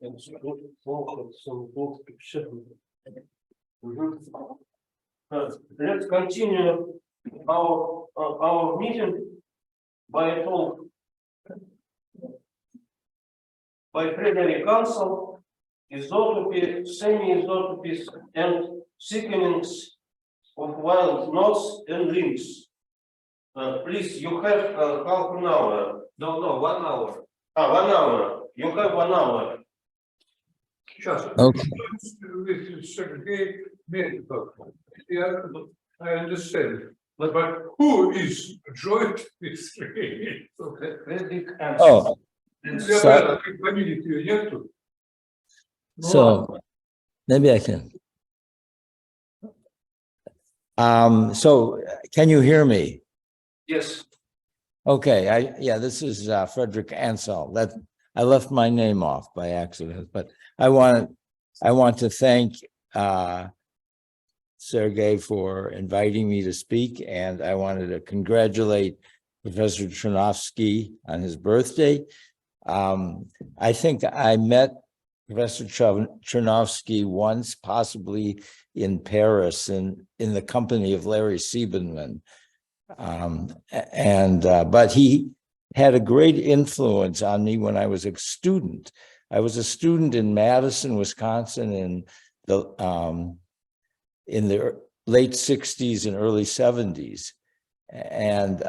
Let's continue our meeting by a talk by Fredric Ancel, isotopy, semi-isotopies, and thickenings of wild knots and rings. Please, you have half an hour. No, 1 hour. 1 hour. You have 1 hour. Сейчас. Okay. Sergey Medvedev. Yeah, I understand. But who is joined this training? Fredric Ancel. Oh, Я фамилии ее нету. so maybe I can. So can you hear me? Yes. Okay, this is Fredric Ancel. I left my name off by accident, but I want to thank Sergey for inviting me to speak, and I wanted to congratulate Professor Chernavsky on his birthday. I think I met Professor Chernavsky once, possibly in Paris, in the company of Larry Siebenman. But he had a great influence on me when I was a student. I was a student in Madison, Wisconsin in the late 60s and early 70s. And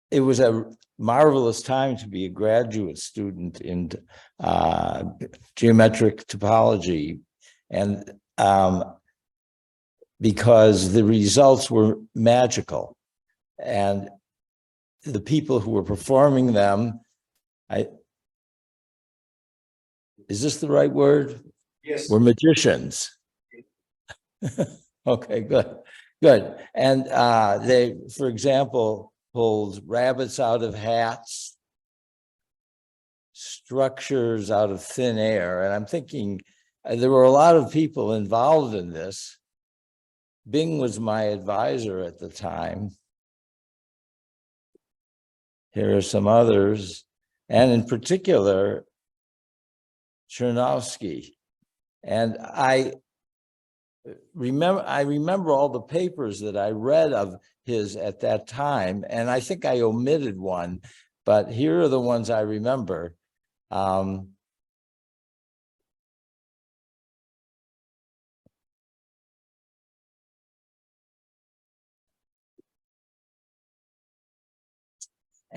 it was a marvelous time to be a graduate student in geometric topology. And because the results were magical, and the people who were performing them, is this the right word? Yes. Were magicians. Okay, good. And they, for example, pulled rabbits out of hats, structures out of thin air. And I'm thinking there were a lot of people involved in this. Bing was my advisor at the time. Here are some others, and in particular, Chernavsky. And I remember all the papers that I read of his at that time, and I think I omitted one, but here are the ones I remember.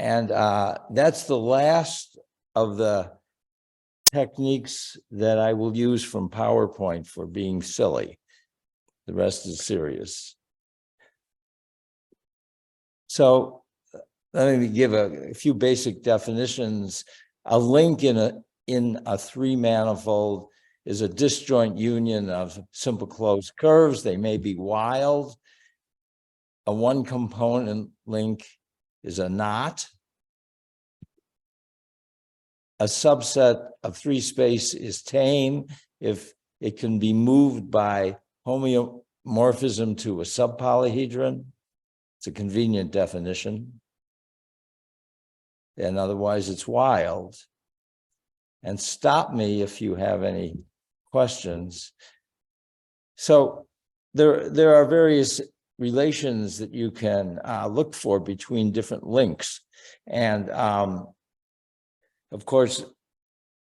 And that's the last of the techniques that I will use from PowerPoint for being silly. The rest is serious. So let me give a few basic definitions. A link in a three-manifold is a disjoint union of simple closed curves. They may be wild. A one-component link is a knot. A subset of three space is tame if it can be moved by homeomorphism to a subpolyhedron. It's a convenient definition. And otherwise it's wild. And stop me if you have any questions. So there are various relations that you can look for between different links. And of course,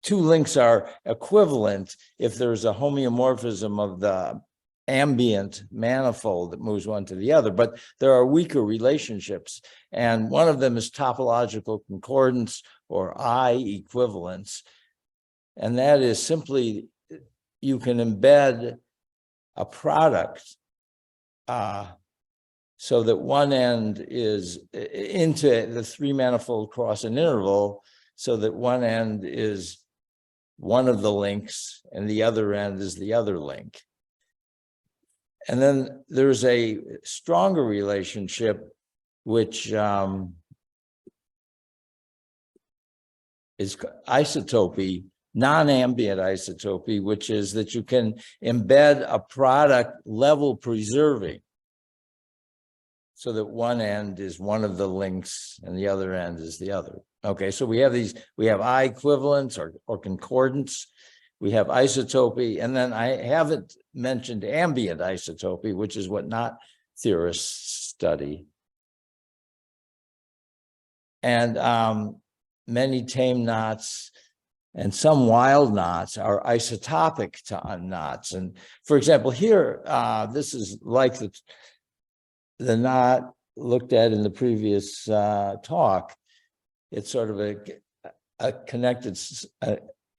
two links are equivalent if there's a homeomorphism of the ambient manifold that moves one to the other, but there are weaker relationships. And one of them is topological concordance, or I equivalence. And that is simply, you can embed a product so that one end is into the three-manifold cross an interval, so that one end is one of the links and the other end is the other link. And then there's a stronger relationship, which is isotopy, non-ambient isotopy, which is that you can embed a product level preserving. so that one end is one of the links and the other end is the other. Okay, so we have these, we have I equivalence or concordance, we have isotopy, and then I haven't mentioned ambient isotopy, which is what knot theorists study. And many tame knots and some wild knots are isotopic to unknots. And for example, here, this is like the knot looked at in the previous talk. It's sort of a connected,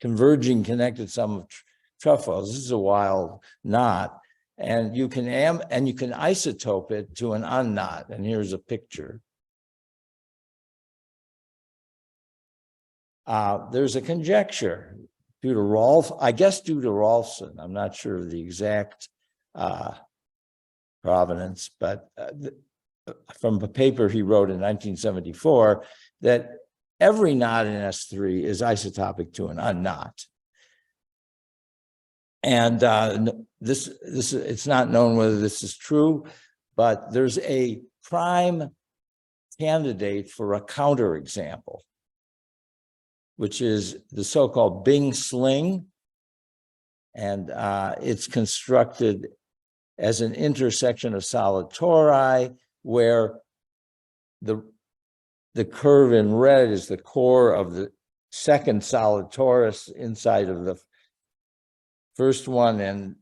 converging connected sum of trefoils. This is a wild knot, and you can isotope it to an unknot. And here's a picture. There's a conjecture due to Rolfson. I'm not sure of the exact provenance, but from a paper he wrote in 1974, that every knot in S3 is isotopic to an unknot. And it's not known whether this is true, but there's a prime candidate for a counterexample, which is the so-called Bing sling. And it's constructed as an intersection of solid tori, where the curve in red is the core of the second solid torus inside of the first one. And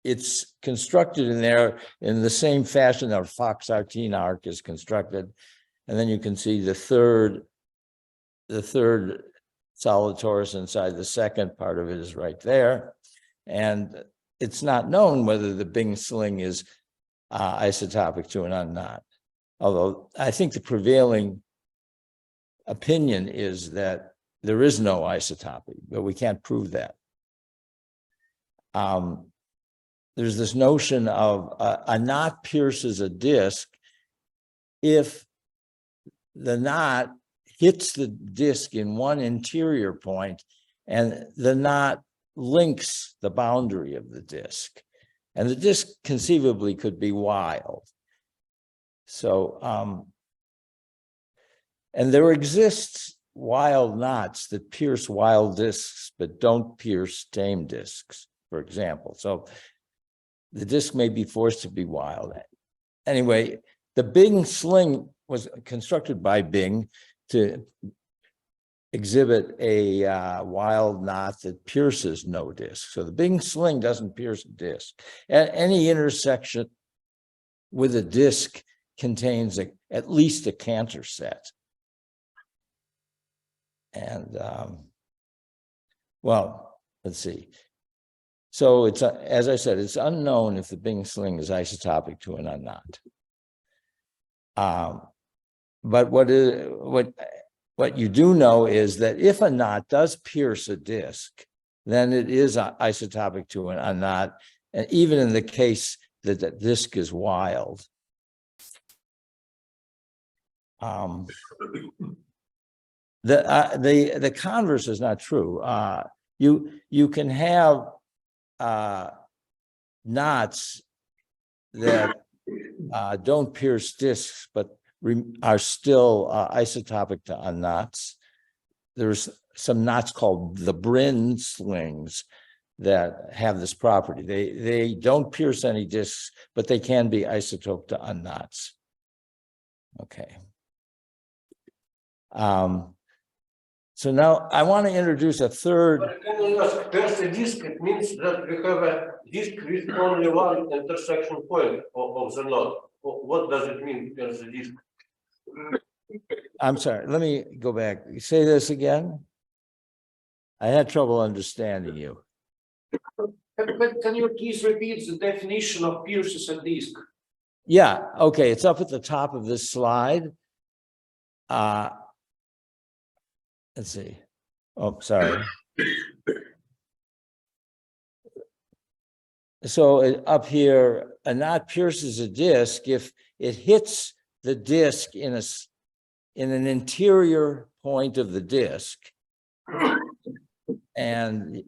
it's constructed in there in the same fashion that a Fox-Artin arc is constructed. And then you can see the third solid torus inside the second part of it is right there. And it's not known whether the Bing sling is isotopic to an unknot. Although I think the prevailing opinion is that there is no isotopy, but we can't prove that. There's this notion of a knot pierces a disk if the knot hits the disk in one interior point and the knot links the boundary of the disk. And the disk conceivably could be wild. So, and there exists wild knots that pierce wild disks, but don't pierce tame disks, for example. So the disk may be forced to be wild. Anyway, the Bing sling was constructed by Bing to exhibit a wild knot that pierces no disk. So the Bing sling doesn't pierce a disk. Any intersection with a disk contains at least a Cantor set. And well, let's see. So it's, as I said, it's unknown if the Bing sling is isotopic to an unknot. But what you do know is that if a knot does pierce a disk, then it is isotopic to an unknot, and even in the case that the disk is wild. The converse is not true. You can have knots that don't pierce disks, but are still isotopic to unknots. There's some knots called the Brin slings that have this property. They don't pierce any disks, but they can be isotope to unknots. Okay. So now I want to introduce a third. But can you ask, pierce a disk, it means that we have a disk with only one intersection point of the knot. What does it mean, pierce a disk? I'm sorry, let me go back. Say this again. I had trouble understanding you. But can you please repeat the definition of pierces a disk? Yeah, okay, it's up at the top of this slide. Let's see. Oh, sorry. So up here, a knot pierces a disk if it hits the disk in an interior point of the disk, and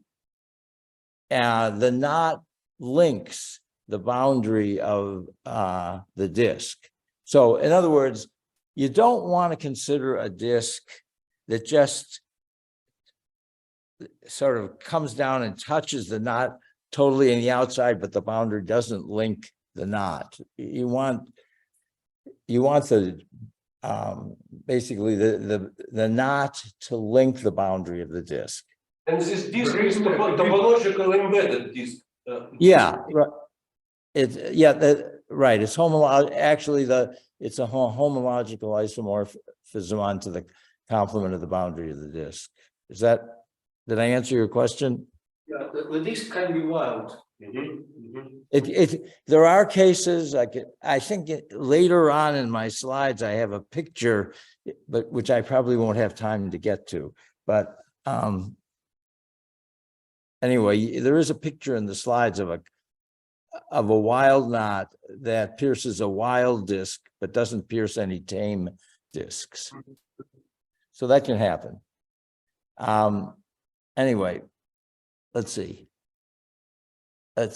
the knot links the boundary of the disk. So in other words, you don't want to consider a disk that just sort of comes down and touches the knot totally in the outside, but the boundary doesn't link the knot. You want the basically the knot to link the boundary of the disk. And this disk is topological embedded disk. Yeah, right. Right. It's actually it's a homological isomorphism onto the complement of the boundary of the disk. Did I answer your question? Yeah, the disk can be wild. There are cases I think later on in my slides, I have a picture, but which I probably won't have time to get to, but anyway, there is a picture in the slides of a wild knot that pierces a wild disk, but doesn't pierce any tame disks. So that can happen. Anyway, let's see. I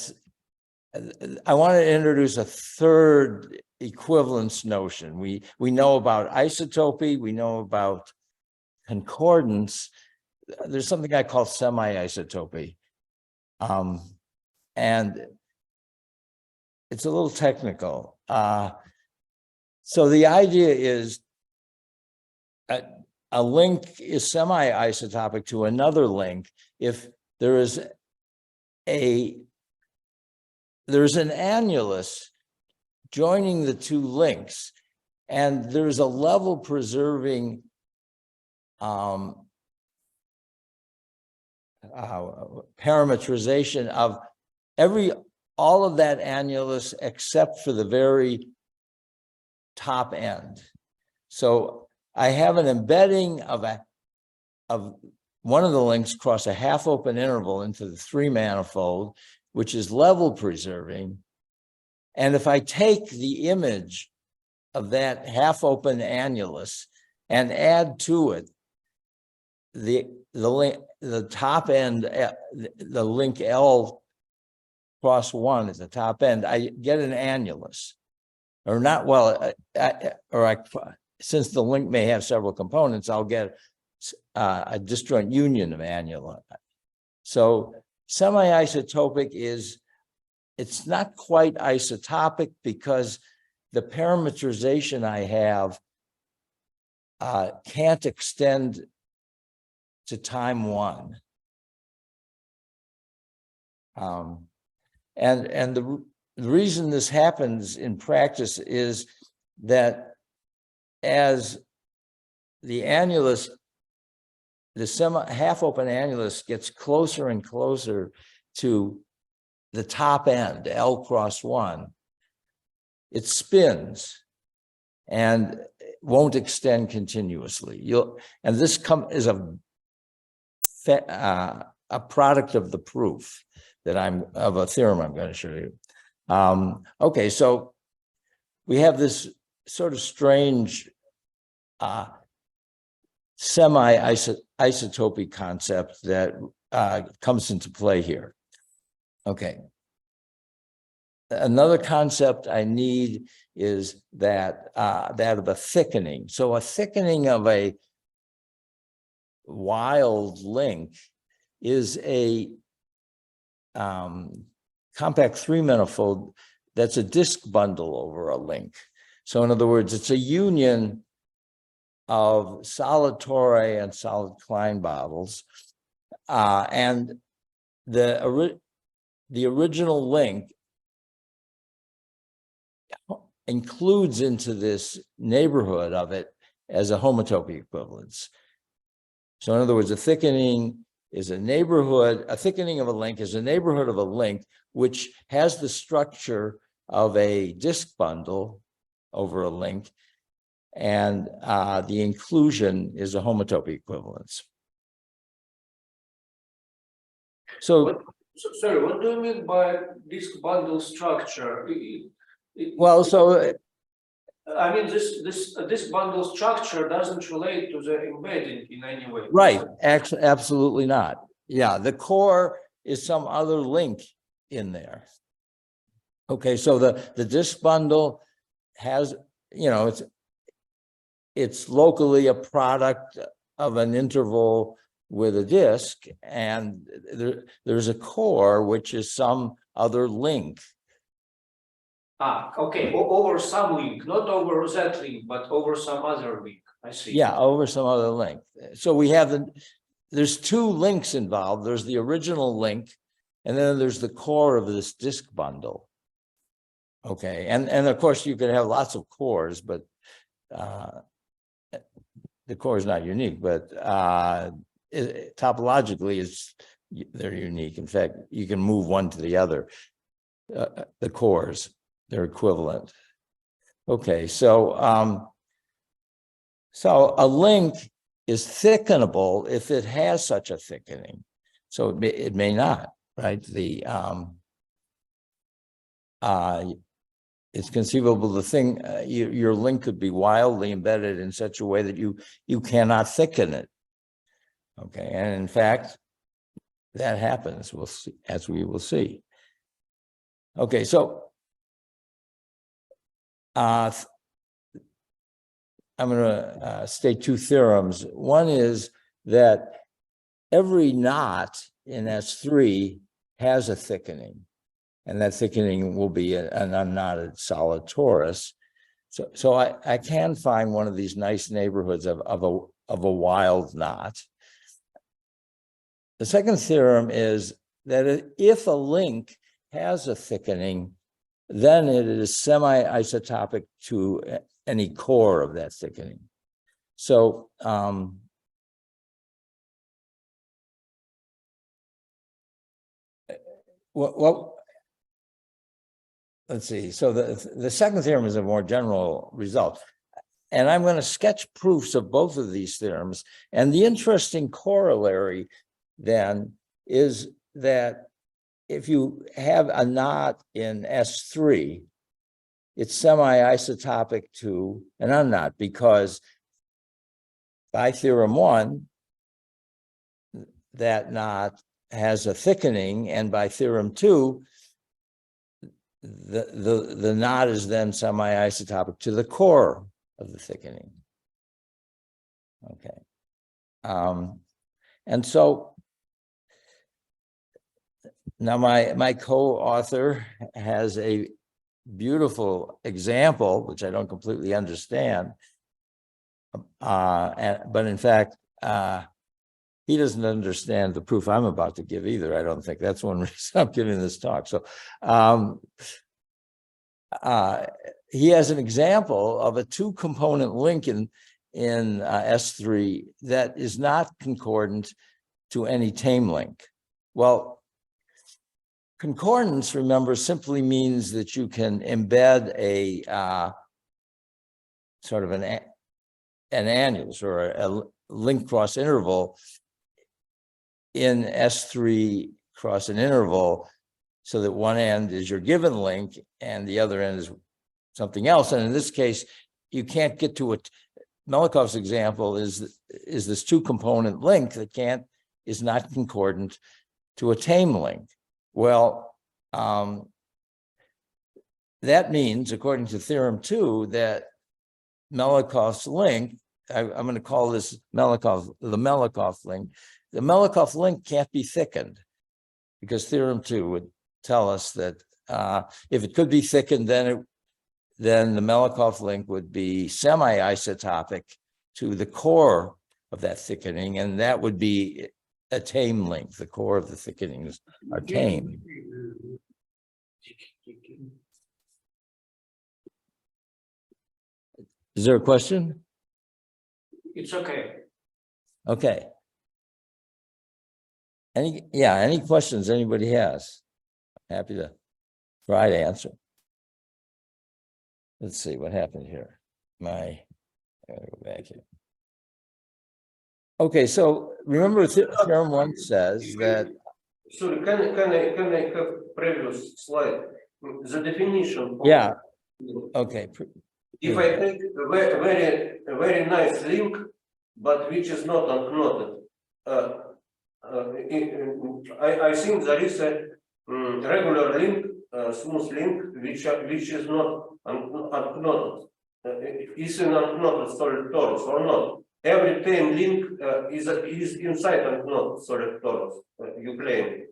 want to introduce a third equivalence notion. We know about isotopy, we know about concordance. There's something I call semi-isotopy. And it's a little technical. So the idea is a link is semi-isotopic to another link if there's an annulus joining the two links, and there's a level preserving parametrization of all of that annulus except for the very top end. So I have an embedding of one of the links across a half open interval into the 3 manifold, which is level preserving. And if I take the image of that half open annulus and add to it the top end, the link L cross 1 at the top end, I get an annulus. Or not, well, since the link may have several components, I'll get a disjoint union of annula. So semi-isotopic it's not quite isotopic because the parametrization I have can't extend to time 1. And the reason this happens in practice is that as the annulus, the half-open annulus gets closer and closer to the top end, L cross 1, it spins and won't extend continuously. And this is a product of the proof of a theorem I'm going to show you. Okay, so we have this sort of strange semi-isotopy concept that comes into play here. Okay. Another concept I need is that of a thickening. So a thickening of a wild link is a compact 3 manifold that's a disk bundle over a link. So in other words, it's a union of solid tori and solid Klein bottles, and the original link includes into this neighborhood of it as a homotopy equivalence. So in other words, a thickening is a thickening of a link is a neighborhood of a link which has the structure of a disk bundle over a link, and the inclusion is a homotopy equivalence. So, sorry, what do you mean by disk bundle structure? well, so I mean, this bundle structure doesn't relate to the embedding in any way. right, absolutely not. Yeah, the core is some other link in there. Okay, so the disk bundle you know, it's locally a product of an interval with a disk, and there's a core, which is some other link. Okay, over some link, not over that link, but over some other link. I see. Yeah, over some other link. So we have there's two links involved. There's the original link, and then there's the core of this disk bundle. Okay, and of course you could have lots of cores, but the core is not unique, but topologically they're unique. In fact, you can move one to the other. The cores, they're equivalent. Okay, so so a link is thickenable if it has such a thickening. So it may not, right? It's conceivable the thing, your link could be wildly embedded in such a way that you cannot thicken it. Okay, and in fact, that happens, we'll see, as we will see. Okay, so I'm going to state two theorems. One is that every knot in S3 has a thickening, and that thickening will be an unknotted solid torus. So I can find one of these nice neighborhoods of a wild knot. The second theorem is that if a link has a thickening, then it is semi-isotopic to any core of that thickening. So let's see. So the second theorem is a more general result. And I'm going to sketch proofs of both of these theorems. And the interesting corollary then is that if you have a knot in S3, it's semi-isotopic to an unknot, because by theorem 1, that knot has a thickening, and by theorem 2, the knot is then semi-isotopic to the core of the thickening. Okay. And so now my co-author has a beautiful example, which I don't completely understand. But in fact, he doesn't understand the proof I'm about to give either. I don't think that's one reason I'm giving this talk. So he has an example of a two-component link in S3 that is not concordant to any tame link. Well, concordance, remember, simply means that you can embed a sort of an annulus or a link cross interval in S3 cross an interval, so that one end is your given link and the other end is something else. And in this case, you can't get to it. Melikov's example is this two-component link that is not concordant to a tame link. Well, that means, according to theorem 2, that Melikov's link, I'm going to call this the Melikov link. The Melikov link can't be thickened, because theorem 2 would tell us that if it could be thickened, then the Melikov link would be semi-isotopic to the core of that thickening, and that would be a tame link. The core of the thickenings are tame. Is there a question? It's okay. Okay. Any questions anybody has? Happy to try to answer. Let's see what happened here. I gotta go back here. Okay, so remember theorem 1 says that. Sorry, can I have previous slide? The definition. Yeah. Okay. If I take a very nice link, but which is not unknotted, I think there is a regular link, smooth link, which is not unknotted. is not a solid torus or not. Every time link is inside and not solid torus. You claim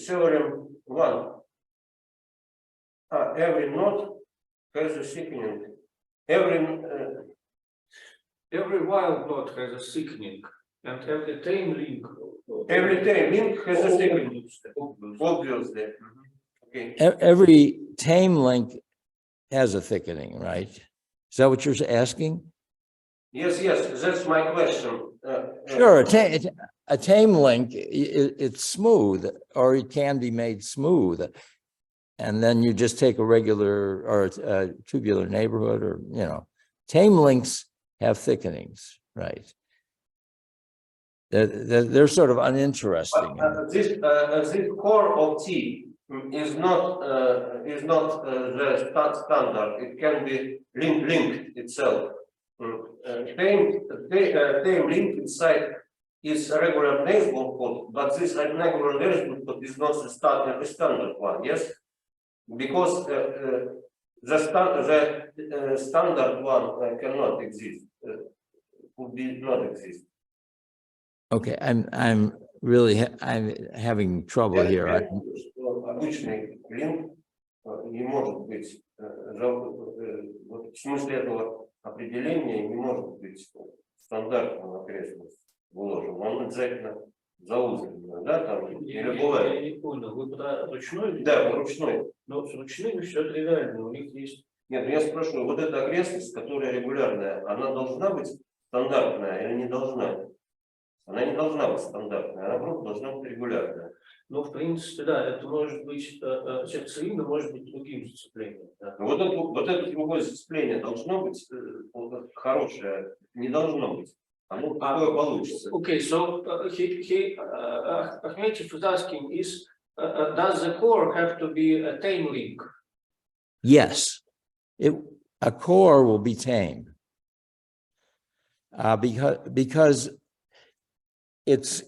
theorem 1. Every node has a thickening. Every wild node has a thickening, and every tame link. Has a thickening. Obviously. Okay. Every tame link has a thickening, right? Is that what you're asking? Yes, that's my question. Sure, a tame link, it's smooth, or it can be made smooth. And then you just take a regular or a tubular neighborhood, or, tame links have thickenings, right? They're sort of uninteresting. This core of T is not the standard. It can be linked itself. Tame link inside is a regular neighborhood, but this regular neighborhood is not the standard one. Yes, because the standard one cannot exist. Would be not exist. Okay, I'm really I'm having trouble here. Обычный линк не может быть, вот в смысле этого определения не может быть стандартным окрестность вложен. Он обязательно заузленно, да, там, или бывает. Я не понял, вы про ручной? Да, ручной. Но с ручными все тривиально, у них есть. Нет, ну я спрашиваю, вот эта окрестность, которая регулярная, она должна быть стандартная или не должна? Она не должна быть стандартная, она просто должна быть регулярная. Ну, в принципе, да, это может быть сердцевина, может быть другим зацеплением. Да. Вот это другое зацепление должно быть хорошее, не должно быть. Оно такое получится. Okay, so Akhmetov is asking is, does the core have to be a tame link? Yes, a core will be tame. Because it's,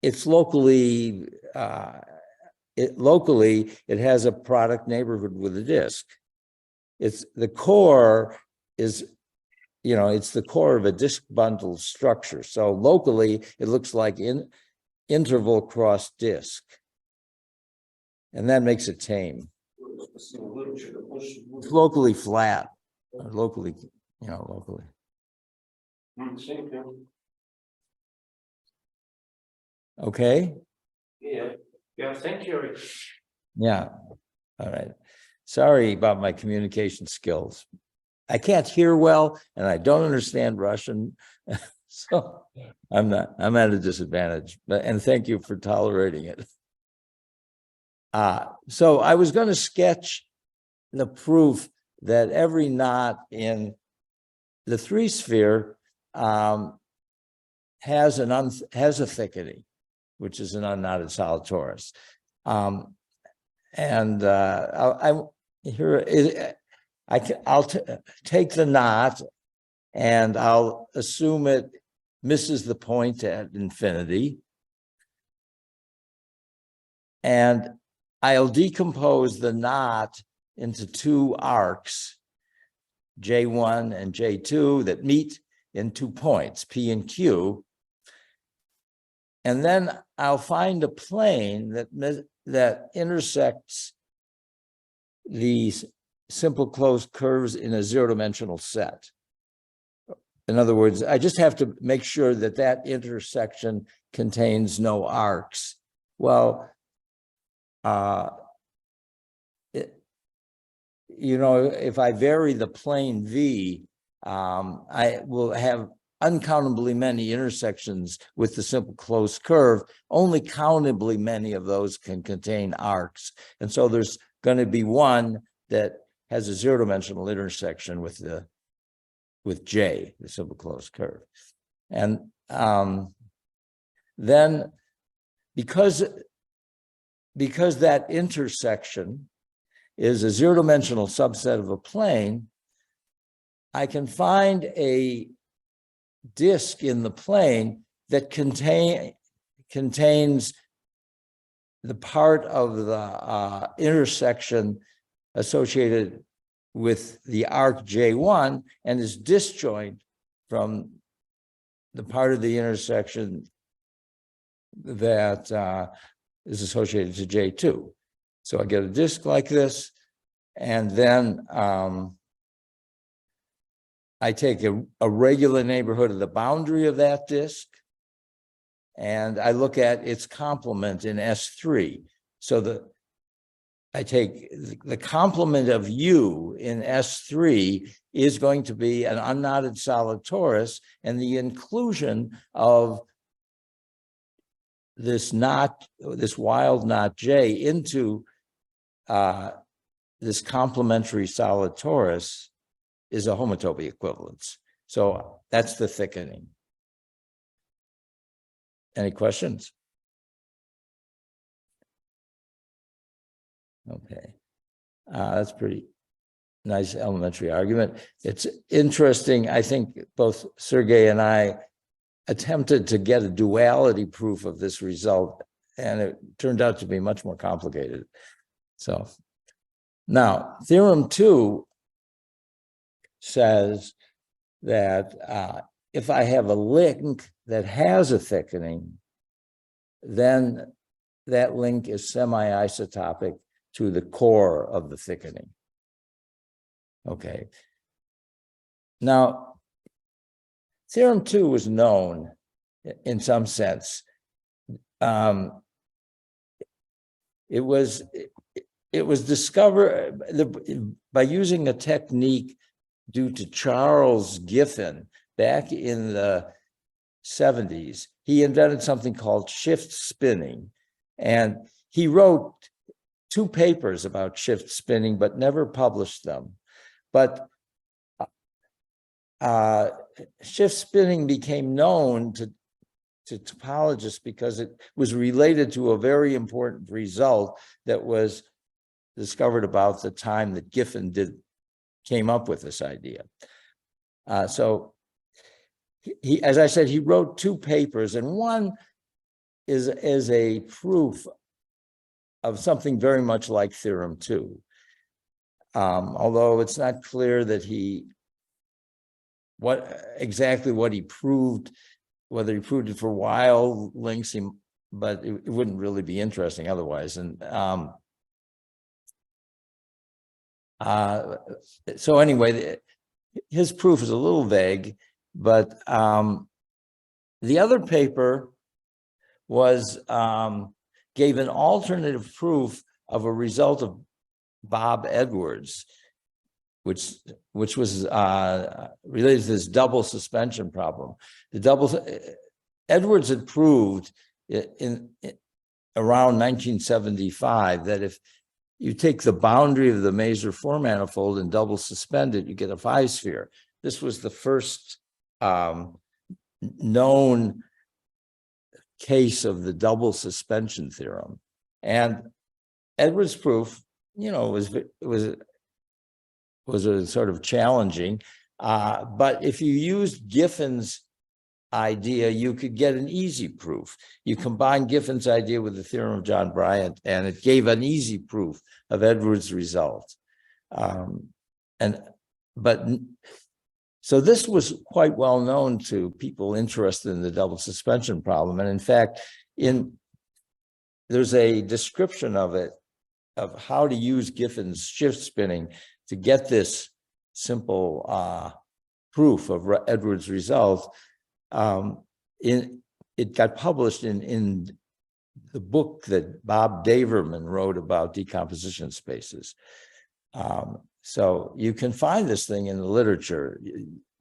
it's locally, it has a product neighborhood with a disk. It's the core is, it's the core of a disk bundle structure. So locally, it looks like interval cross disk. And that makes it tame. It's locally flat, or locally, locally. Thank you. Okay? Yeah, thank you. Yeah. All right. Sorry about my communication skills. I can't hear well and I don't understand Russian. So I'm at a disadvantage, and thank you for tolerating it. So I was going to sketch the proof that every knot in the three-sphere has a thickening, which is an unknotted solid torus. I'll take the knot and I'll assume it misses the point at infinity. And I'll decompose the knot into two arcs, J1 and J2, that meet in 2 points, P and Q. And then I'll find a plane that intersects these simple closed curves in a zero-dimensional set. In other words, I just have to make sure that that intersection contains no arcs. Well, if I vary the plane V, I will have uncountably many intersections with the simple closed curve. Only countably many of those can contain arcs. And so there's going to be one that has a zero-dimensional intersection with J, the simple closed curve. And then because that intersection is a zero-dimensional subset of a plane, I can find a disk in the plane that contains the part of the intersection associated with the arc J1 and is disjoint from the part of the intersection that is associated to J2. So I get a disk like this, and then I take a regular neighborhood of the boundary of that disk, and I look at its complement in S3. So I take the complement of U in S3 is going to be an unknotted solid torus, and the inclusion of this wild knot J into this complementary solid torus is a homotopy equivalence. So that's the thickening. Any questions? Okay. That's pretty nice elementary argument. It's interesting. I think both Sergey and I attempted to get a duality proof of this result, and it turned out to be much more complicated. So now, theorem 2 says that if I have a link that has a thickening, then that link is semi-isotopic to the core of the thickening. Okay. Now, theorem 2 was known in some sense. It was discovered by using a technique due to Charles Giffen back in the 70s. He invented something called shift spinning, and he wrote 2 papers about shift spinning, but never published them. But shift spinning became known to topologists because it was related to a very important result that was discovered about the time that Giffen came up with this idea. So he, as I said, he wrote 2 papers, and one is a proof of something very much like theorem 2. Although it's not clear that exactly what he proved, whether he proved it for wild links, but it wouldn't really be interesting otherwise. And so anyway, his proof is a little vague, but the other paper gave an alternative proof of a result of Bob Edwards, which was related to this double suspension problem. Edwards had proved in around 1975 that if you take the boundary of the Maser 4 manifold and double suspend it, you get a phi sphere. This was the first known case of the double suspension theorem. And Edwards' proof, was a sort of challenging, but if you used Giffen's idea, you could get an easy proof. You combine Giffen's idea with the theorem of John Bryant, and it gave an easy proof of Edwards' result. So this was quite well known to people interested in the double suspension problem, and in fact, there's a description of it, of how to use Giffen's shift spinning to get this simple proof of Edwards' result. It got published in the book that Bob Daverman wrote about decomposition spaces. So you can find this thing in the literature.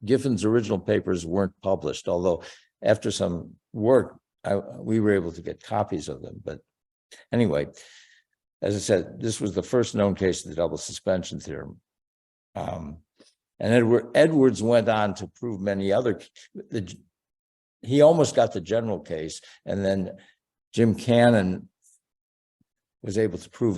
Giffen's original papers weren't published, although after some work, we were able to get copies of them. But anyway, as I said, this was the first known case of the double suspension theorem. And Edwards went on to prove many other. He almost got the general case, and then Jim Cannon was able to prove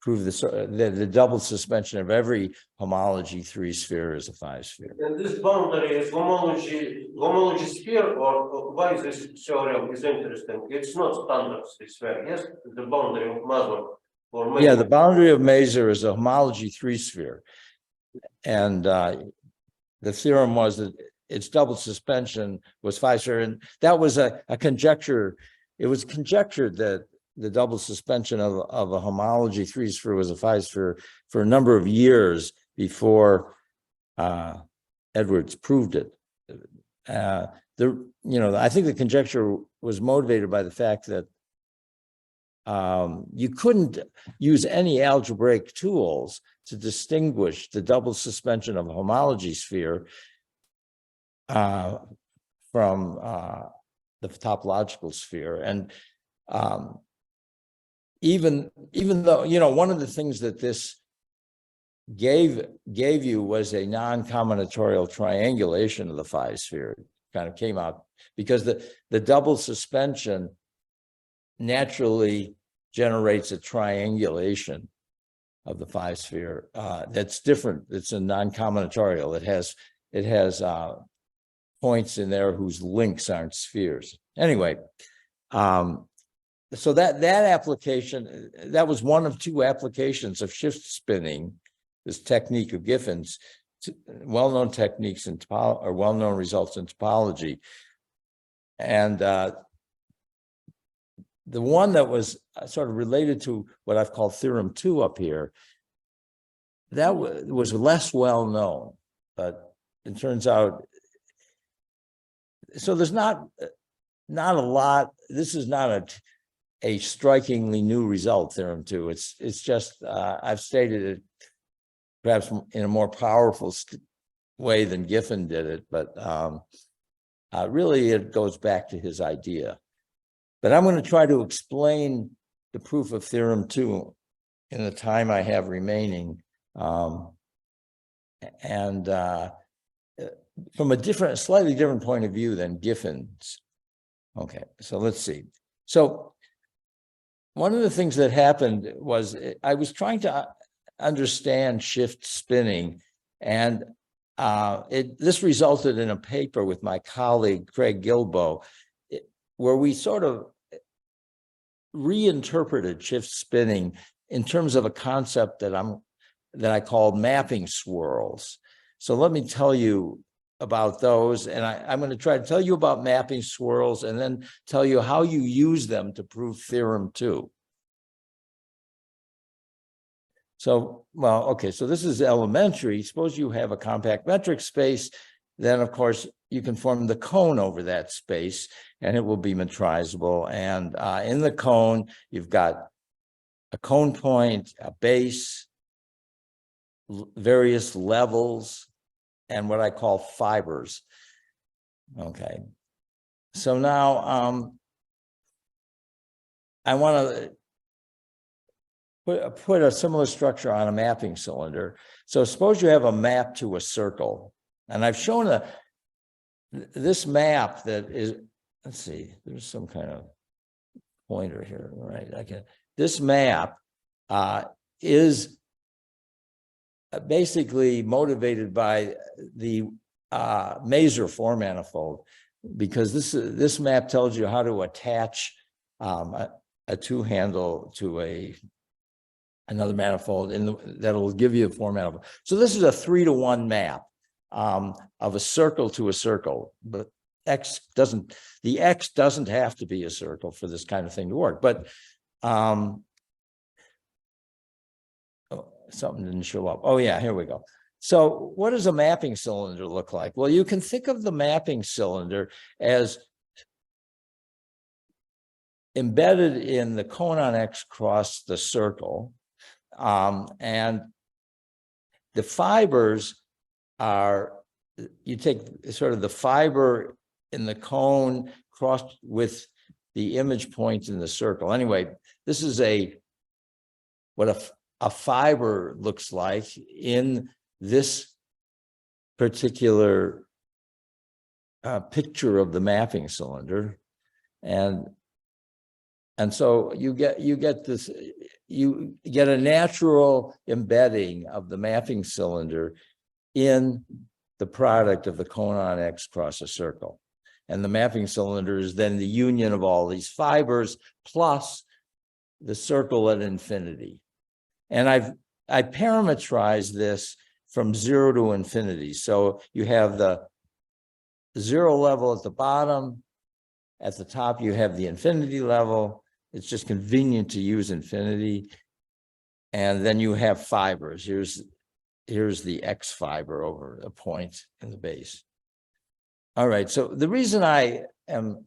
the double suspension of every homology 3 sphere is a 5 sphere. And this boundary is homology sphere, or why this theorem is interesting? It's not standard 3 sphere, yes? The boundary of Maslow Or Yeah, maybe the boundary of Maser is a homology three sphere. And the theorem was that its double suspension was phi sphere, and that was a conjecture. It was conjectured that the double suspension of a homology three sphere was a phi sphere for a number of years before Edwards proved it. I think the conjecture was motivated by the fact that you couldn't use any algebraic tools to distinguish the double suspension of a homology sphere from the topological sphere. And even though, one of the things that this gave you was a non-combinatorial triangulation of the phi sphere. It kind of came out because the double suspension naturally generates a triangulation of the phi sphere that's different. It's a non-combinatorial. It has points in there whose links aren't spheres. Anyway, so that application, that was one of two applications of shift spinning, this technique of Giffin's, well-known techniques in topology, or well-known results in topology. And the one that was sort of related to what I've called theorem 2 up here, that was less well known, but it turns out, so there's not a lot. This is not a strikingly new result, theorem 2. It's just I've stated it perhaps in a more powerful way than Giffen did it, but really it goes back to his idea. But I'm going to try to explain the proof of theorem 2 in the time I have remaining, and from a slightly different point of view than Giffin's. Okay, so let's see. So one of the things that happened was I was trying to understand shift spinning, and this resulted in a paper with my colleague Craig Gilbo, where we sort of reinterpreted shift spinning in terms of a concept that I called mapping swirls. So let me tell you about those, and I'm going to try to tell you about mapping swirls and then tell you how you use them to prove theorem 2. So, well, okay, so this is elementary. Suppose you have a compact metric space, then of course you can form the cone over that space and it will be metrizable. And in the cone, you've got a cone point, a base, various levels, and what I call fibers. Okay, so now I want to put a similar structure on a mapping cylinder. So suppose you have a map to a circle, and I've shown this map that is, let's see, there's some kind of pointer here, right? This map is basically motivated by the Maser four manifold, because this map tells you how to attach a two handle to another manifold that'll give you a four manifold. So this is a 3-to-1 map of a circle to a circle, but the X doesn't have to be a circle for this kind of thing to work. But something didn't show up. Oh yeah, here we go. So what does a mapping cylinder look like? Well, you can think of the mapping cylinder as embedded in the cone on X across the circle. And the fibers are, you take sort of the fiber in the cone crossed with the image point in the circle. Anyway, this is what a fiber looks like in this particular picture of the mapping cylinder. And so you get this, you get a natural embedding of the mapping cylinder in the product of the cone on X across a circle. And the mapping cylinder is then the union of all these fibers plus the circle at infinity. And I parameterize this from 0 to infinity. So you have the 0 level at the bottom. At the top, you have the infinity level. It's just convenient to use infinity. And then you have fibers. Here's the X fiber over a point in the base. All right, so the reason I am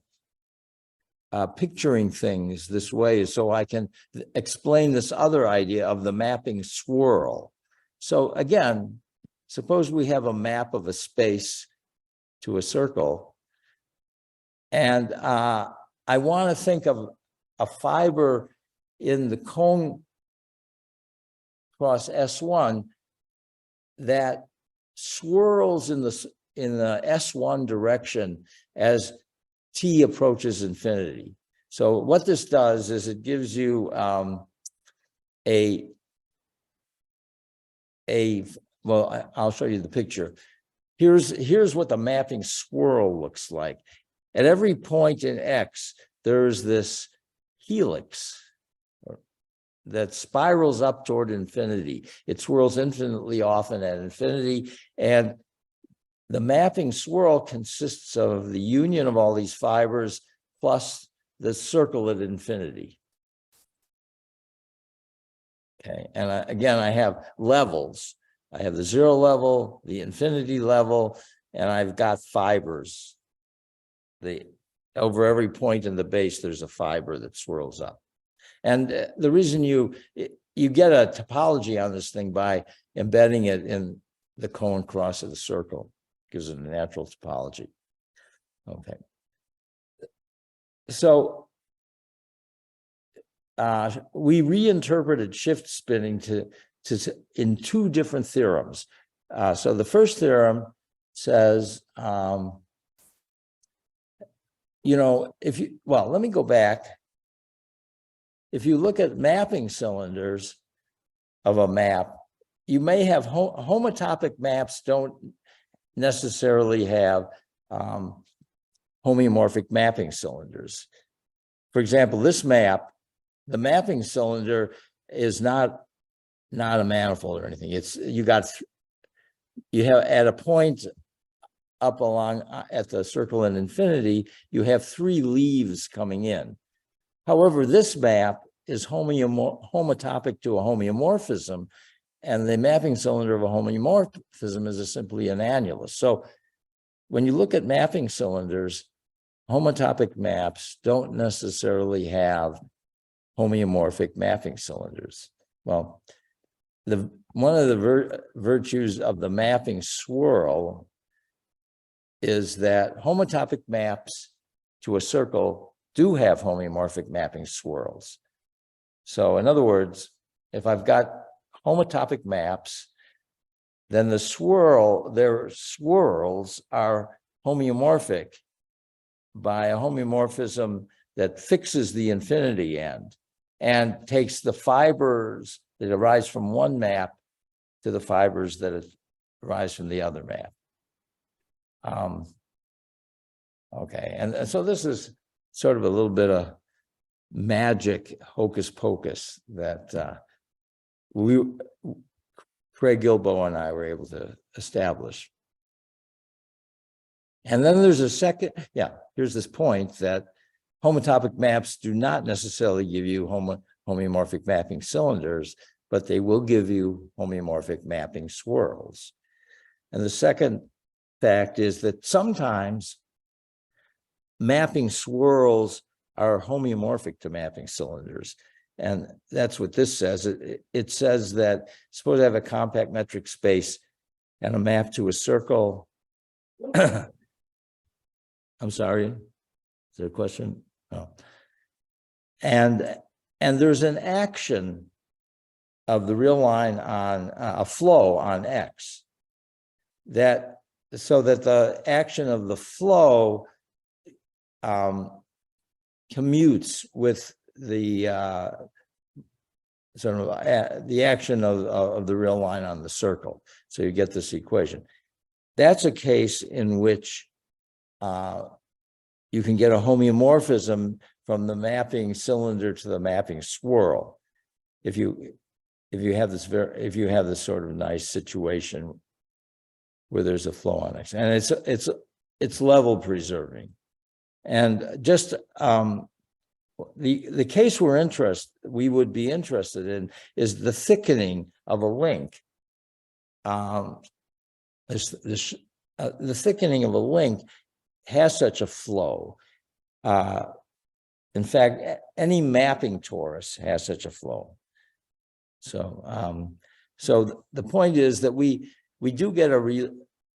picturing things this way is so I can explain this other idea of the mapping swirl. So again, suppose we have a map of a space to a circle, and I want to think of a fiber in the cone cross S1 that swirls in the S1 direction as t approaches infinity. So what this does is it gives you well, I'll show you the picture. Here's what the mapping swirl looks like. At every point in X, there's this helix that spirals up toward infinity. It swirls infinitely often at infinity, and the mapping swirl consists of the union of all these fibers plus the circle at infinity. Okay, and again, I have levels. I have the 0 level, the infinity level, and I've got fibers. Over every point in the base, there's a fiber that swirls up. And the reason you get a topology on this thing by embedding it in the cone cross of the circle, gives it a natural topology. Okay. So we reinterpreted shift spinning in 2 different theorems. So the first theorem says, let me go back. If you look at mapping cylinders of a map, you may have homotopic maps don't necessarily have homeomorphic mapping cylinders. For example, this map, the mapping cylinder is not a manifold or anything. You have at a point up along at the circle in infinity, you have 3 leaves coming in. However, this map is homotopic to a homeomorphism, and the mapping cylinder of a homeomorphism is simply an annulus. So when you look at mapping cylinders, homotopic maps don't necessarily have homeomorphic mapping cylinders. Well, one of the virtues of the mapping swirl is that homotopic maps to a circle do have homeomorphic mapping swirls. So in other words, if I've got homotopic maps, then their swirls are homeomorphic by a homeomorphism that fixes the infinity end and takes the fibers that arise from one map to the fibers that arise from the other map. Okay, and so this is sort of a little bit of magic hocus pocus that Craig Gilbo and I were able to establish. And then there's a second, here's this point that homotopic maps do not necessarily give you homeomorphic mapping cylinders, but they will give you homeomorphic mapping swirls. And the second fact is that sometimes mapping swirls are homeomorphic to mapping cylinders. And that's what this says. It says that suppose I have a compact metric space and a map to a circle. I'm sorry, is there a question? No. And there's an action of the real line on a flow on X so that the action of the flow commutes with the the action of the real line on the circle. So you get this equation. That's a case in which you can get a homeomorphism from the mapping cylinder to the mapping swirl. If you have this sort of nice situation where there's a flow on it, and it's level preserving. And just the case we would be interested in is the thickening of a link. The thickening of a link has such a flow. In fact, any mapping torus has such a flow. So, so the point is that we do get a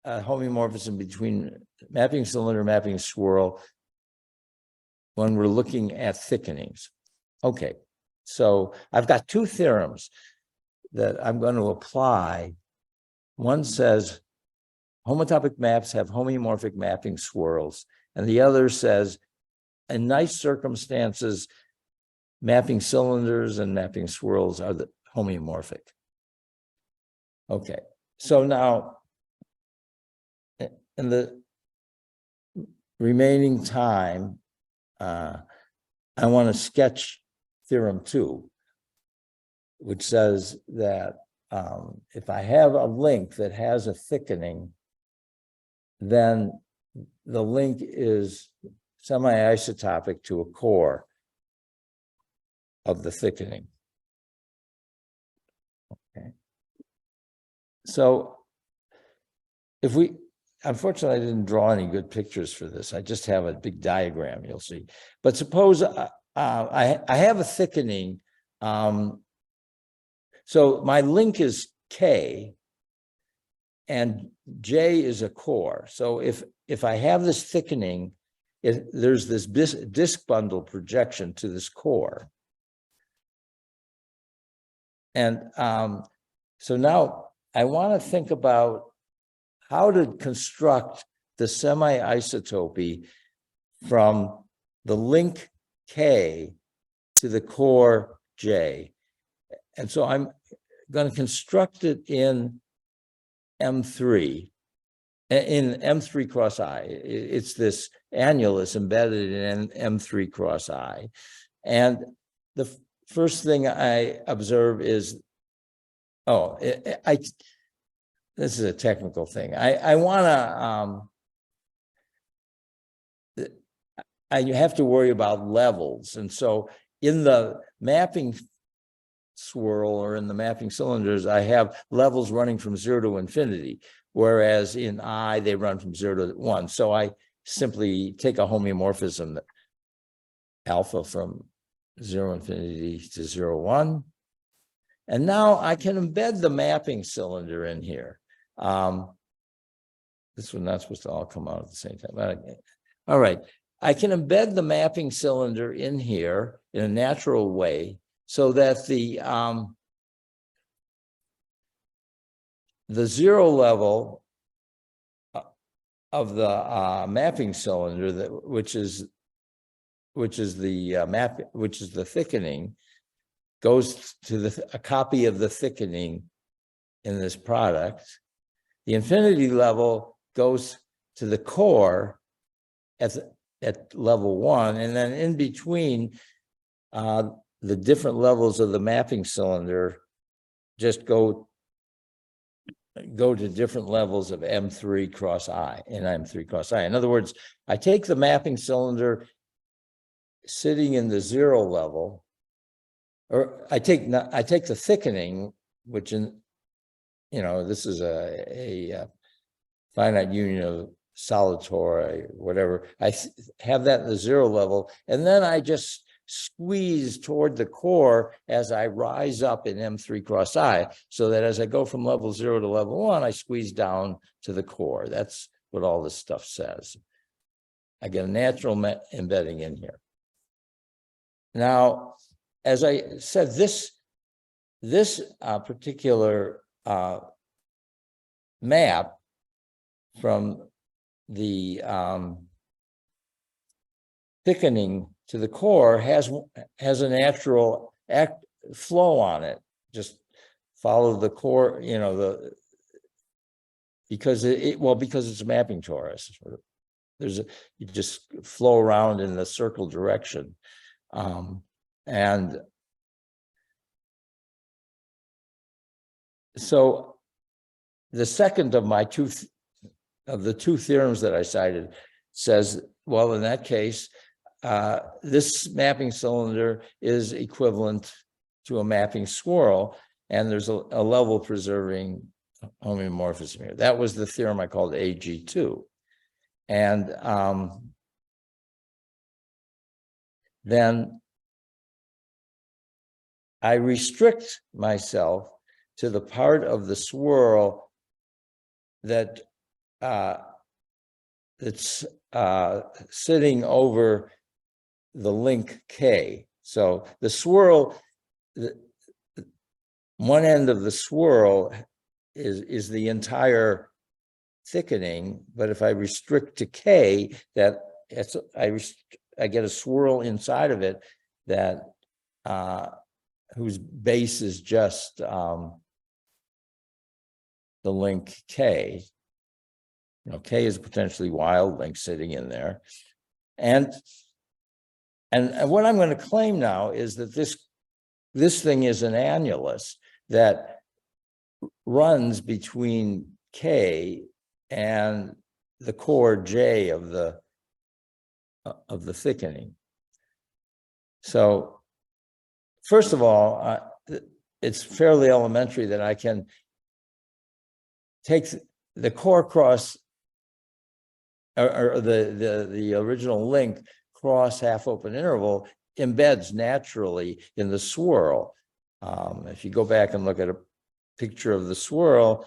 homeomorphism between mapping cylinder, mapping swirl when we're looking at thickenings. Okay, so I've got two theorems that I'm going to apply. One says homotopic maps have homeomorphic mapping swirls, and the other says, in nice circumstances, mapping cylinders and mapping swirls are the homeomorphic. Okay, so now in the remaining time, I want to sketch theorem 2, which says that if I have a link that has a thickening, then the link is semi-isotopic to a core of the thickening. Okay. So if we, unfortunately, I didn't draw any good pictures for this. I just have a big diagram, you'll see. But suppose I have a thickening. So my link is K and J is a core. So if I have this thickening, there's this disk bundle projection to this core. And so now I want to think about how to construct the semi-isotopy from the link K to the core J. And so I'm going to construct it in M3, in M3 cross I. It's this annulus embedded in M3 cross I. And the first thing I observe is, this is a technical thing. I want to, you have to worry about levels. And so in the mapping swirl or in the mapping cylinders, I have levels running from 0 to infinity, whereas in I, they run from 0 to 1. So I simply take a homeomorphism, alpha from 0 infinity to 0, 1. And now I can embed the mapping cylinder in here. This was not supposed to all come out at the same time. All right, I can embed the mapping cylinder in here in a natural way so that the 0 level of the mapping cylinder, which is the thickening, goes to a copy of the thickening in this product. The infinity level goes to the core at level 1, and then in between, the different levels of the mapping cylinder just go to different levels of M3 cross I and M3 cross I. In other words, I take the mapping cylinder sitting in the 0 level, or I take the thickening, which this is a finite union of solid tori, whatever. I have that in the 0 level, and then I just squeeze toward the core as I rise up in M3 cross I, so that as I go from level 0 to level 1, I squeeze down to the core. That's what all this stuff says. I get a natural embedding in here. Now, as I said, this particular map from the thickening to the core has a natural flow on it. Just follow the core, because it's a mapping torus. you just flow around in the circle direction. And so the second of my the two theorems that I cited says, well, in that case, this mapping cylinder is equivalent to a mapping swirl, and there's a level preserving homeomorphism here. That was the theorem I called AG2. And then I restrict myself to the part of the swirl that that's sitting over the link K. So the swirl, one end of the swirl is the entire thickening, but if I restrict to K, I get a swirl inside of it that whose base is just the link K. You know, K is a potentially wild link sitting in there. And what I'm going to claim now is that this thing is an annulus that runs between K and the core J of the thickening. So first of all, it's fairly elementary that I can take the core cross or the original link cross half open interval embeds naturally in the swirl. If you go back and look at a picture of the swirl,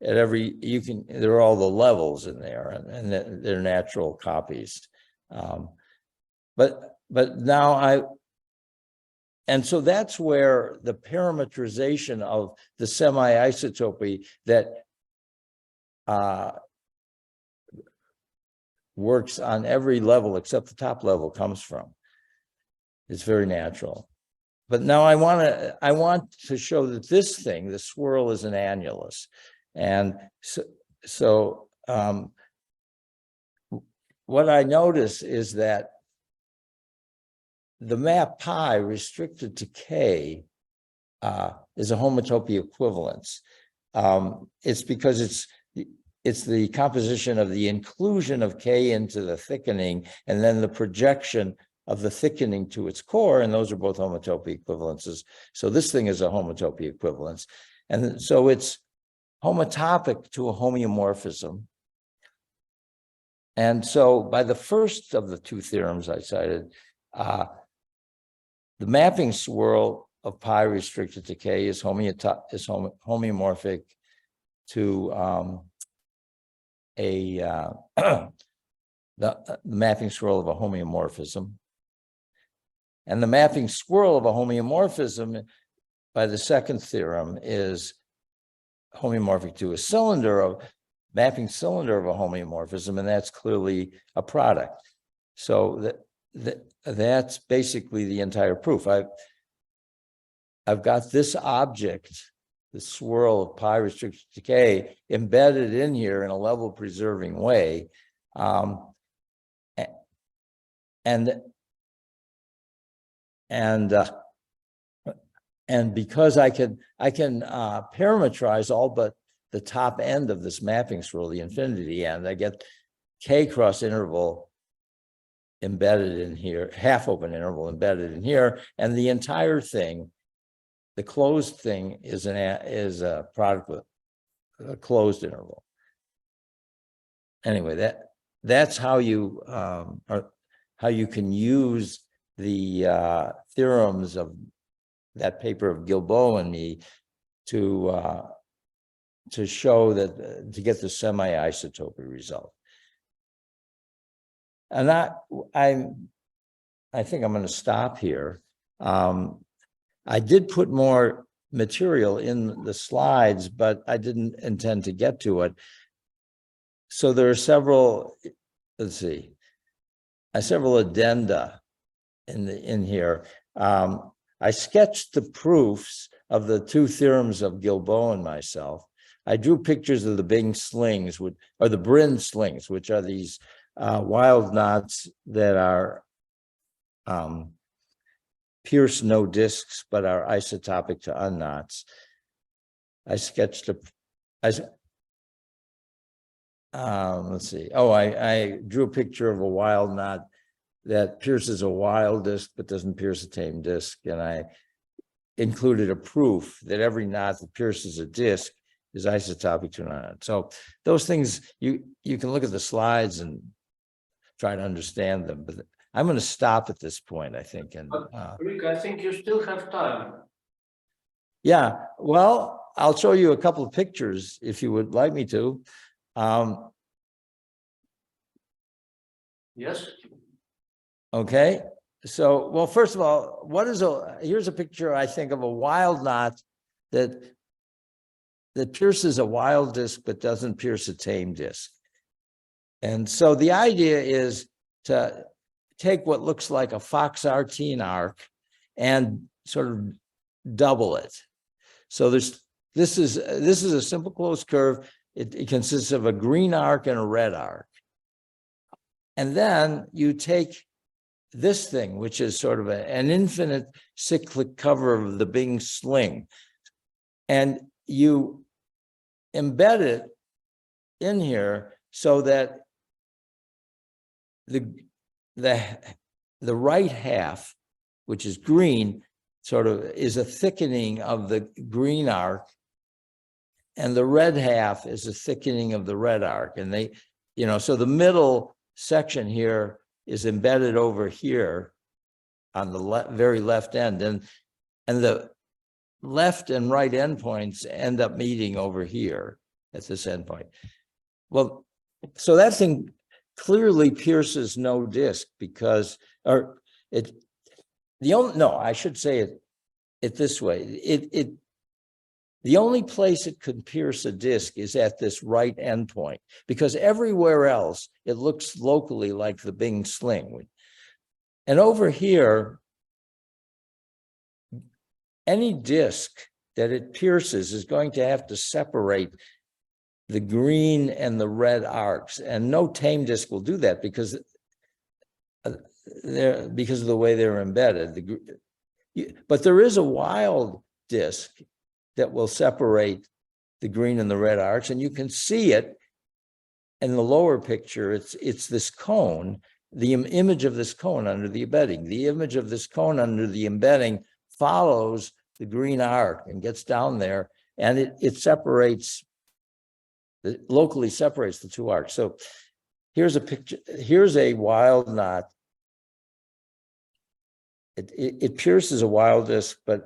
at there are all the levels in there, and they're natural copies. But now and so that's where the parametrization of the semi-isotopy that works on every level except the top level comes from. It's very natural. But now I want to show that this thing, the swirl, is an annulus. And so what I notice is that the map pi restricted to K is a homotopy equivalence. It's because it's the composition of the inclusion of K into the thickening and then the projection of the thickening to its core, and those are both homotopy equivalences. So this thing is a homotopy equivalence. And so it's homotopic to a homeomorphism. And so by the first of the two theorems I cited, the mapping swirl of pi restricted to K is homeomorphic to the mapping swirl of a homeomorphism. And the mapping swirl of a homeomorphism by the second theorem is homeomorphic to a mapping cylinder of a homeomorphism, and that's clearly a product. So that's basically the entire proof. I've got this object, the swirl of pi restricted to K, embedded in here in a level preserving way. And because I can parametrize all but the top end of this mapping swirl, the infinity end, I get K cross interval embedded in here, half open interval embedded in here, and the entire thing, the closed thing, is a product with a closed interval. Anyway, that's how you can use the theorems of that paper of Guilbeault and me to show that to get the semi-isotopy result. And I think I'm going to stop here. I did put more material in the slides, but I didn't intend to get to it. So there are several, several addenda in here. I sketched the proofs of the two theorems of Guilbeault and myself. I drew pictures of the Bing slings, or the Brin slings, which are these wild knots that are pierce no discs, but are isotopic to unknots. I sketched let's see. Oh, I drew a picture of a wild knot that pierces a wild disc but doesn't pierce a tame disc, and I included a proof that every knot that pierces a disc is isotopic to an unknot. So those things you can look at the slides and try to understand them, but I'm going to stop at this point, I think. And Rick, I think you still have time. yeah, well, I'll show you a couple of pictures if you would like me to. Yes. Okay. So, well, first of all, here's a picture, I think, of a wild knot that pierces a wild disc but doesn't pierce a tame disc. And so the idea is to take what looks like a Fox-Artin arc and sort of double it. So this is a simple closed curve. It consists of a green arc and a red arc. And then you take this thing, which is sort of an infinite cyclic cover of the Bing sling, and you embed it in here so that the right half, which is green, sort of is a thickening of the green arc, and the red half is a thickening of the red arc. And they, so the middle section here is embedded over here on the very left end, and the left and right endpoints end up meeting over here at this endpoint. Well, so that thing clearly pierces no disc because, I should say it this way. The only place it could pierce a disc is at this right endpoint, because everywhere else it looks locally like the Bing sling. And over here, any disc that it pierces is going to have to separate the green and the red arcs, and no tame disc will do that because of the way they're embedded. But there is a wild disc that will separate the green and the red arcs, and you can see it in the lower picture. It's this cone, the image of this cone under the embedding. The image of this cone under the embedding follows the green arc and gets down there, and it separates, it locally separates the two arcs. So here's a picture. Here's a wild knot. It pierces a wild disc, but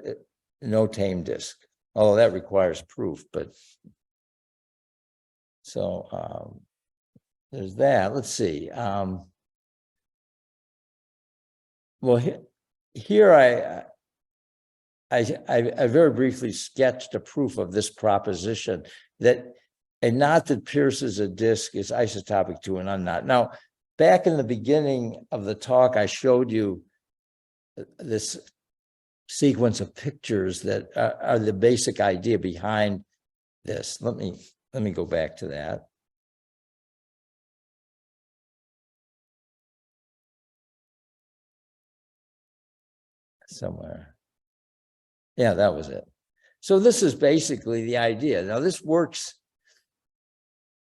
no tame disc. Although that requires proof, but so there's that. Let's see. Well, here I very briefly sketched a proof of this proposition that a knot that pierces a disc is isotopic to an unknot. Now, back in the beginning of the talk, I showed you this sequence of pictures that are the basic idea behind this. Let me go back to that. Somewhere. Yeah, that was it. So this is basically the idea. Now this works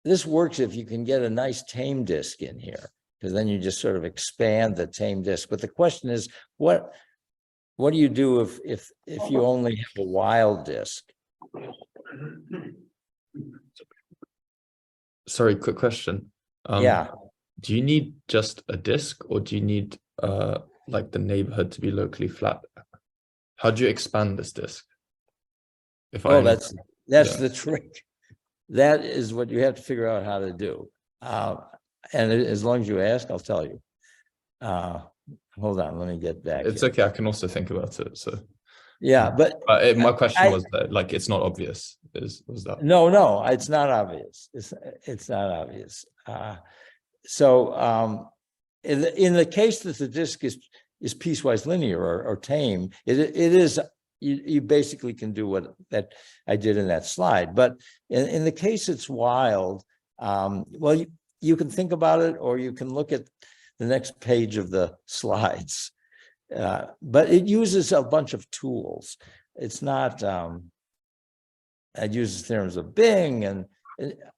if you can get a nice tame disc in here, because then you just sort of expand the tame disc. But the question is, what do you do if you only have a wild disc? Sorry, quick question. Yeah. Do you need just a disc, or do you need like the neighborhood to be locally flat? How do you expand this disc? That's the trick. That is what you have to figure out how to do. And as long as you ask, I'll tell you. Hold on, let me get back. It's here. okay. I can also think about it. So yeah, but my question was that, like, it's not obvious. Was that? No, it's not obvious. It's not obvious. So in the case that the disc is piecewise linear or tame, it is. You basically can do what that I did in that slide. But in the case it's wild, well, you can think about it, or you can look at the next page of the slides. But it uses a bunch of tools. It's not, it uses theorems of Bing and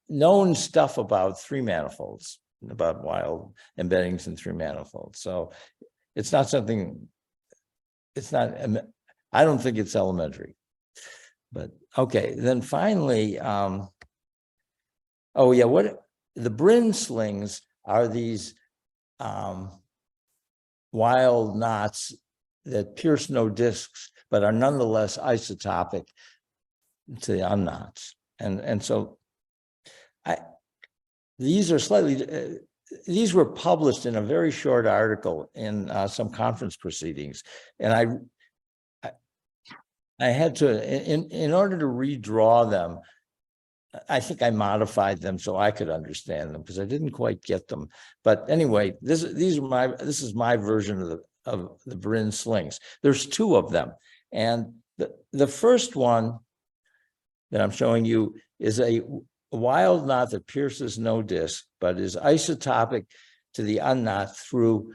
known stuff about three manifolds, about wild embeddings in three manifolds. So it's not something, it's not, I don't think it's elementary. But okay, then finally, oh yeah, what the Brin slings are these wild knots that pierce no disks, but are nonetheless isotopic to the unknots. And so these are slightly, these were published in a very short article in some conference proceedings. And I had to, in order to redraw them, I think I modified them so I could understand them because I didn't quite get them. But anyway, this is my version of the Brin slings. There's two of them. And the first one that I'm showing you is a wild knot that pierces no disk, but is isotopic to the unknot through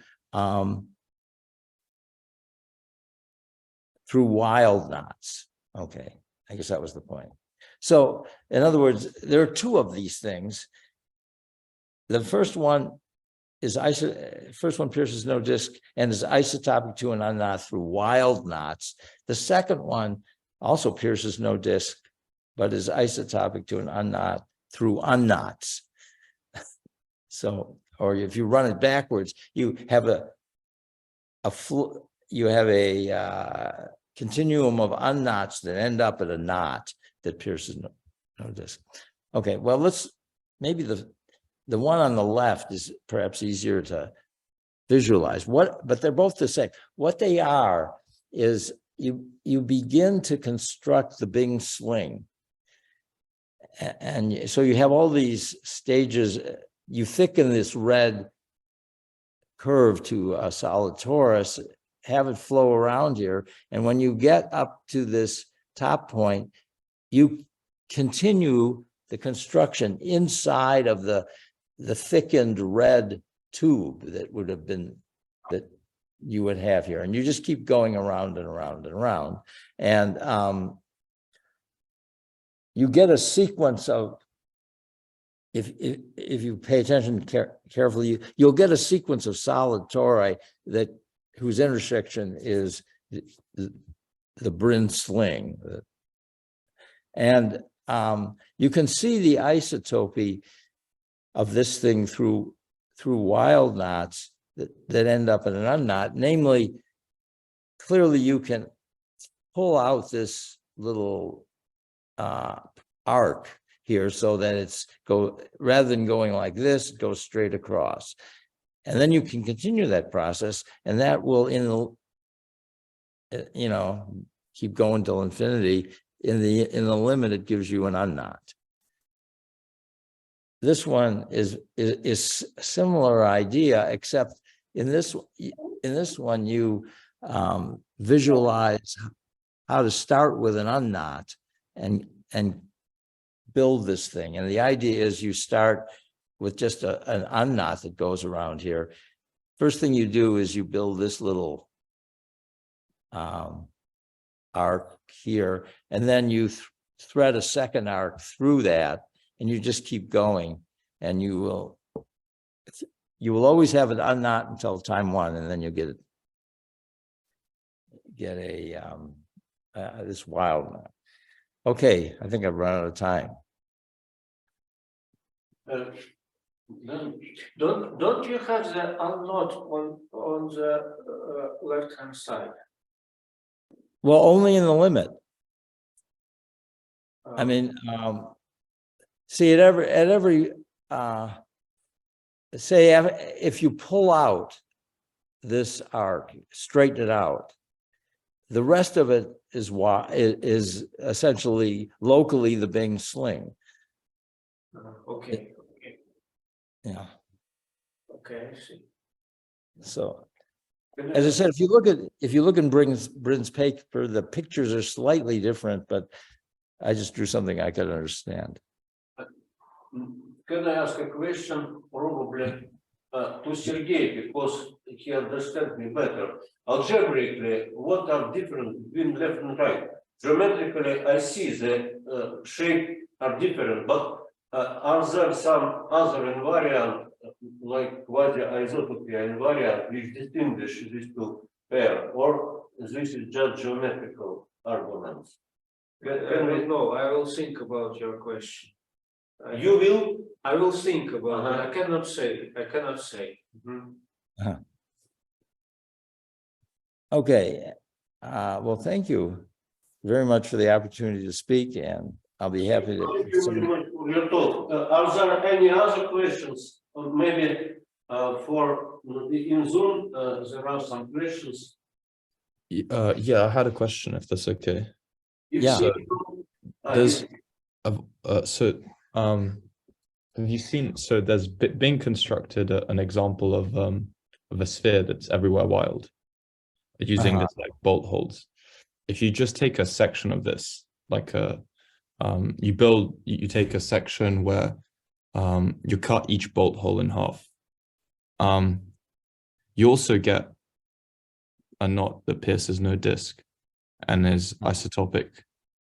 wild knots. Okay, I guess that was the point. So in other words, there are two of these things. The first one is first one pierces no disk and is isotopic to an unknot through wild knots. The second one also pierces no disk, but is isotopic to an unknot through unknots. So, or if you run it backwards, you have a continuum of unknots that end up at a knot that pierces no disk. Okay, well, maybe the one on the left is perhaps easier to visualize. But they're both the same. What they are is you begin to construct the Bing sling. And so you have all these stages. You thicken this red curve to a solid torus, have it flow around here. And when you get up to this top point, you continue the construction inside of the thickened red tube that would have been, that you would have here. And you just keep going around and around and around. And you get a sequence of, if you pay attention carefully, you'll get a sequence of solid tori whose intersection is the Brin sling. And you can see the isotopy of this thing through wild knots that end up in an unknot. Namely, clearly you can pull out this little arc here so that rather than going like this, it goes straight across. And then you can continue that process, and that will, keep going till infinity. In the limit, it gives you an unknot. This one is a similar idea, except in this one you visualize how to start with an unknot and build this thing. And the idea is you start with just an unknot that goes around here. First thing you do is you build this little arc here, and then you thread a second arc through that, and you just keep going, and you will always have an unknot until time one, and then you get this wild knot. Okay, I think I've run out of time. Don't you have the unknot on the left hand side? Well, only in the limit. I mean, see, at every say if you pull out this arc, straighten it out, the rest of it is essentially locally the Bing sling. Okay. Yeah. Okay, I see. So, as I said, if you look in Brin's paper, the pictures are slightly different, but I just drew something I could understand. can I ask a question probably to Sergey because he understands me better? Algebraically, what are different between left and right? Geometrically, I see the shape are different, but are there some other invariant like quasi-isotopy invariant which distinguish these two pairs, or this is just geometrical arguments? I don't know, I will think about your question. You will? I will think about it, Uh-huh. I cannot say, I cannot say. Okay, well, thank you very much for the opportunity to speak, and I'll be happy to. Thank you very much for your talk. Are there any other questions? Or maybe for in Zoom, there are some questions. Yeah, I had a question if that's okay. If Yeah. you- There's have you seen, so there's been constructed an example of a sphere that's everywhere wild using this like bolt holes. If you just take a section of this, like you take a section where you cut each bolt hole in half, you also get a knot that pierces no disk and is isotopic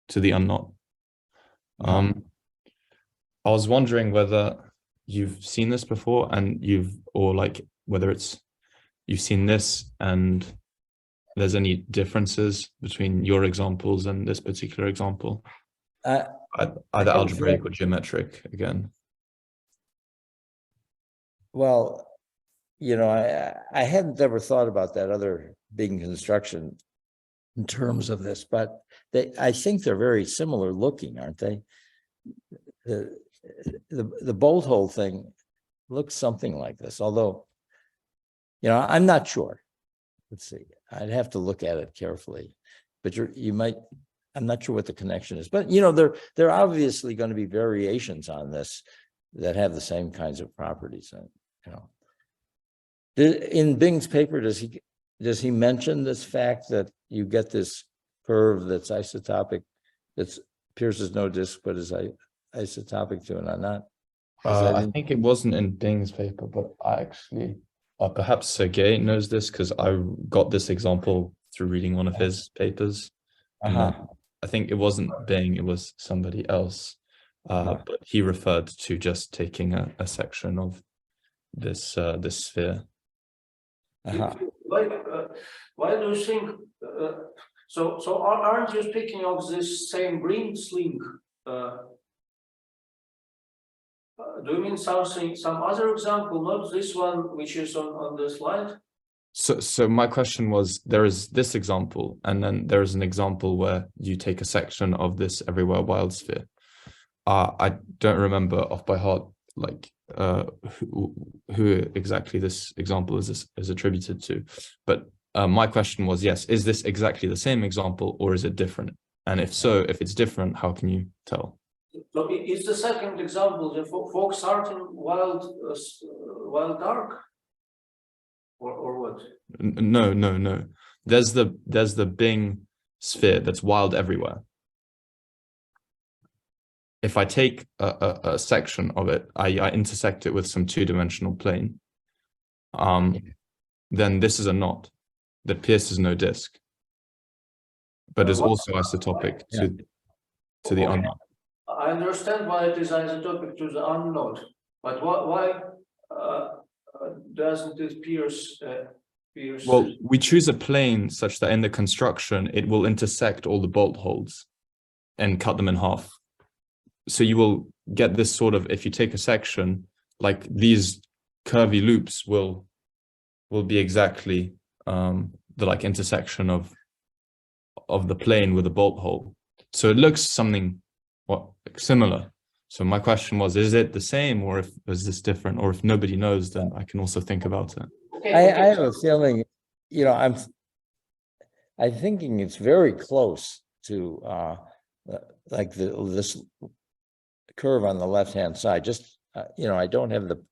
to the unknot. I was wondering whether you've seen this before and whether you've seen this and there's any differences between your examples and this particular example, either algebraic or geometric again. Well, you know, I hadn't ever thought about that other big construction in terms of this, but I think they're very similar looking, aren't they? The bolt hole thing looks something like this, although, you know, I'm not sure. Let's see, I'd have to look at it carefully, but you might, I'm not sure what the connection is, but you know, there are obviously going to be variations on this that have the same kinds of properties. And, you know, in Bing's paper, does he mention this fact that you get this curve that's isotopic, that pierces no disk, but is isotopic to an unknot? I think it wasn't in Bing's paper, but I actually, perhaps Sergey knows this because I got this example through reading one of his papers. And I think it wasn't Bing, it was somebody else. But he referred to just taking a section of this this sphere. Why do you think, so aren't you speaking of this same green sling? Do you mean something, some other example, not this one, which is on the slide? So my question was, there is this example, and then there is an example where you take a section of this everywhere wild sphere. I don't remember off by heart, like who exactly this example is attributed to, but my question was, yes, is this exactly the same example or is it different? And if so, if it's different, how can you tell? So is the second example the fox art in wild dark, or what? No. There's the Bing sphere that's wild everywhere. If I take a section of it, I intersect it with some two-dimensional plane, then this is a knot that pierces no disk, but is also isotopic to the unknot. I understand why it is isotopic to the unknot, but why doesn't it pierce? Well, we choose a plane such that in the construction, it will intersect all the bolt holes and cut them in half. So you will get this sort of, if you take a section, like these curvy loops will be exactly the like intersection of the plane with a bolt hole. So it looks something similar. So my question was, is it the same, or is this different? Or if nobody knows, then I can also think about it. I have a feeling, you know, I'm thinking it's very close to like this curve on the left-hand side. Just you know, I don't have the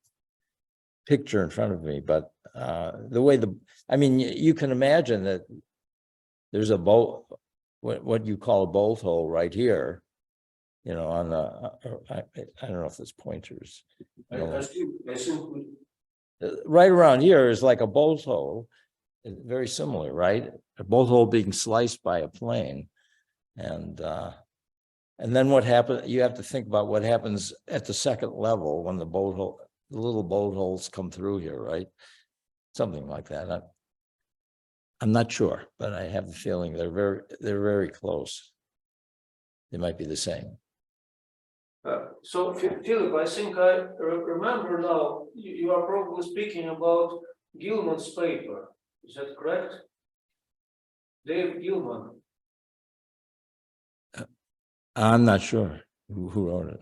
picture in front of me, but the way I mean, you can imagine that there's a bolt, what you call a bolt hole right here, you know, on the, I don't know if it's pointers. I think Right around here is like a bolt hole, very similar, right? A bolt hole being sliced by a plane. And then what happened, you have to think about what happens at the second level when the bolt hole, the little bolt holes come through here, right? Something like that. I'm not sure, but I have a feeling they're very close. They might be the same. So Philip, I think I remember now, you are probably speaking about Gilman's paper, is that correct? Dave Gilman. I'm not sure who wrote it.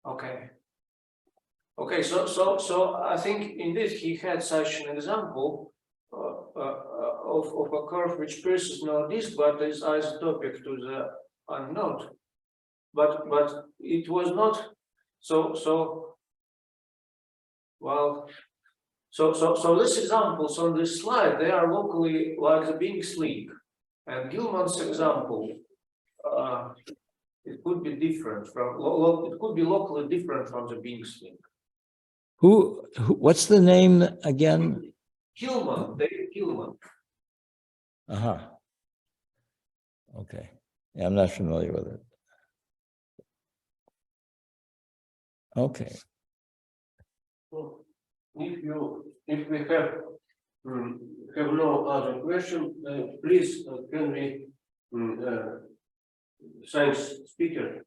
Okay. Okay, so I think indeed he had such an example of a curve which pierces no disk but is isotopic to the unknown. But it was not so well. So these examples on this slide, they are locally like the being sleek, and Gilman's example it could be different from it could be locally different from the being sleek. Who what's the name again? Gilman, Dave Gilman. Uh-huh. Okay. Yeah, I'm not familiar with it. Okay. So, if we have no other question, please can we thanks speaker.